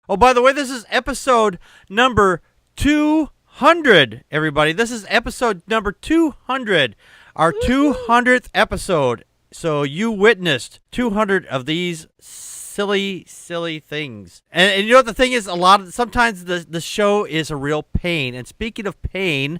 Oh, by the way, this is episode number 200, everybody. This is episode number 200, our 200th episode. So you witnessed 200 of these silly things. And you know what the thing is? Sometimes the show is a real pain. And speaking of pain,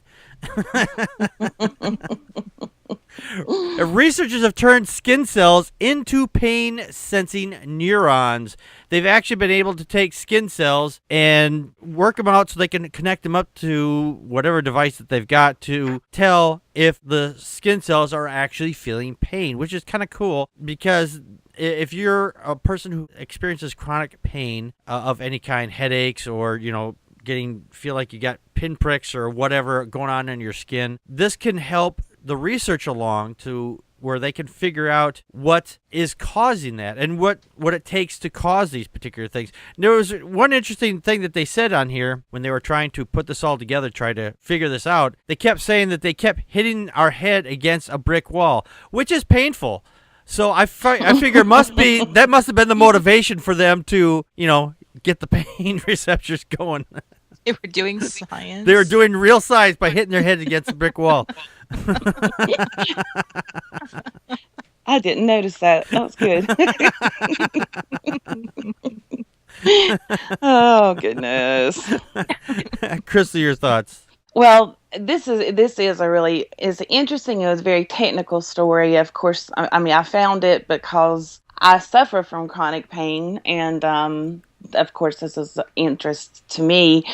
researchers have turned skin cells into pain-sensing neurons. They've actually been able to take skin cells and work them out so they can connect them up to whatever device that they've got to tell if the skin cells are actually feeling pain, which is kind of cool because if you're a person who experiences chronic pain of any kind, headaches or, feel like you got pinpricks or whatever going on in your skin, this can help the research along to where they can figure out what is causing that and what it takes to cause these particular things. There was one interesting thing that they said on here when they were trying to put this all together, try to figure this out. They kept saying that they kept hitting our head against a brick wall, which is painful. So I figure that must have been the motivation for them to, get the pain receptors going. They were doing science. They were doing real science by hitting their head against a brick wall. I didn't notice that. That was good. Oh, goodness. Crystal, your thoughts? Well, this is a really interesting. It was a very technical story. Of course, I found it because I suffer from chronic pain, and of course, this is of interest to me.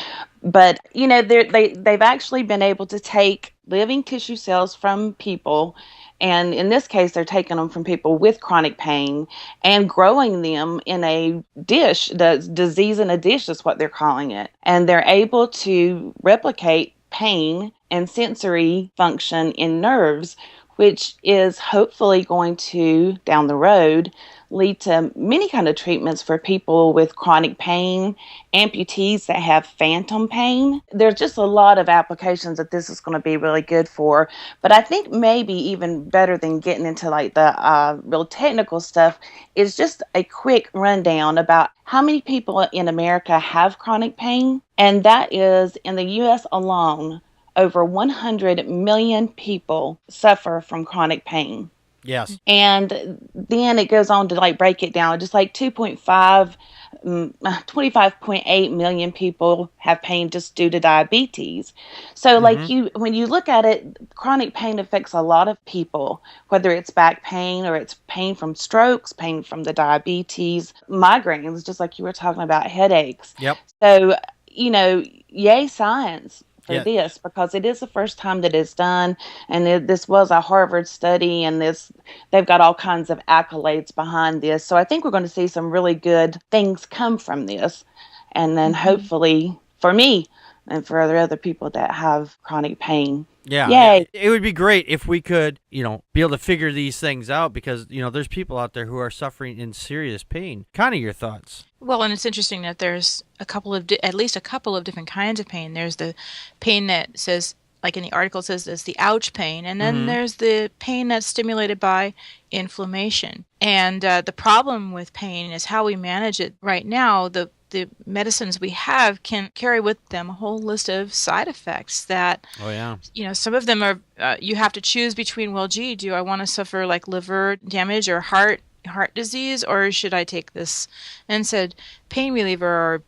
But they've actually been able to take living tissue cells from people, and in this case, they're taking them from people with chronic pain and growing them in a dish. The disease in a dish is what they're calling it, and they're able to replicate pain and sensory function in nerves, which is hopefully going to, down the road, lead to many kind of treatments for people with chronic pain, amputees that have phantom pain. There's just a lot of applications that this is going to be really good for. But I think maybe even better than getting into like the real technical stuff is just a quick rundown about how many people in America have chronic pain. And that is, in the U.S. alone, over 100 million people suffer from chronic pain. Yes. And then it goes on to like break it down. Just like 25.8 million people have pain just due to diabetes. So like when you look at it, chronic pain affects a lot of people, whether it's back pain or it's pain from strokes, pain from the diabetes, migraines, just like you were talking about, headaches. Yep. So, yay science for this, because it is the first time that it's done, and this was a Harvard study, and they've got all kinds of accolades behind this. So I think we're going to see some really good things come from this, and then hopefully for me and for other people that have chronic pain. Yeah. Yay. It would be great if we could, be able to figure these things out because, there's people out there who are suffering in serious pain. Connie, your thoughts? Well, and it's interesting that there's at least a couple of different kinds of pain. There's the pain that says, like in the article it says, it's the ouch pain. And then there's the pain that's stimulated by inflammation. And the problem with pain is how we manage it right now. The medicines we have can carry with them a whole list of side effects that, some of them are, you have to choose between, well, gee, do I want to suffer like liver damage or heart disease, or should I take this and said pain reliever, or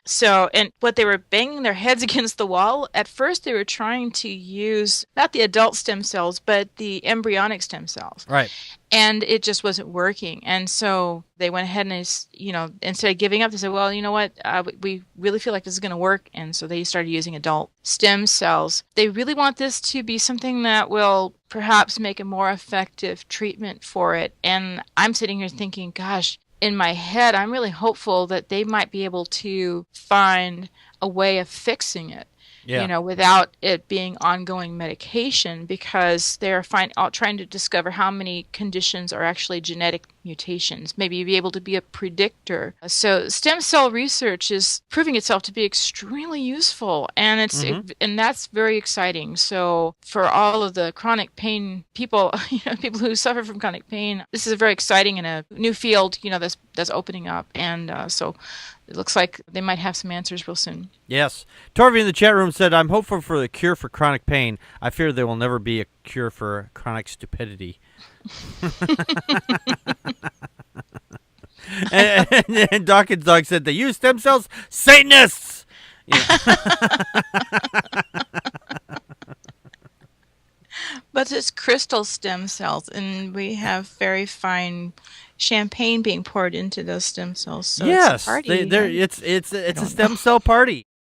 so. And what they were banging their heads against the wall at first, they were trying to use not the adult stem cells but the embryonic stem cells, right? And it just wasn't working. And so they went ahead and instead of giving up, they said, well, you know what, we really feel like this is going to work. And so they started using adult stem cells. They really want this to be something that will perhaps make a more effective treatment for it. And I'm sitting here thinking, gosh, in my head, I'm really hopeful that they might be able to find a way of fixing it. Without it being ongoing medication, because they're trying to discover how many conditions are actually genetic mutations, maybe be able to be a predictor. So stem cell research is proving itself to be extremely useful, and and that's very exciting. So for all of the chronic pain people, people who suffer from chronic pain, this is a very exciting and a new field, that's opening up, and so it looks like they might have some answers real soon. Yes. Torvi in the chat room said, I'm hopeful for the cure for chronic pain. I fear there will never be a cure for chronic stupidity. and Dawkins Dog said, they use stem cells? Satanists! Yeah. But it's crystal stem cells, and we have very fine champagne being poured into those stem cells. So yes, it's a party. it's a stem cell party.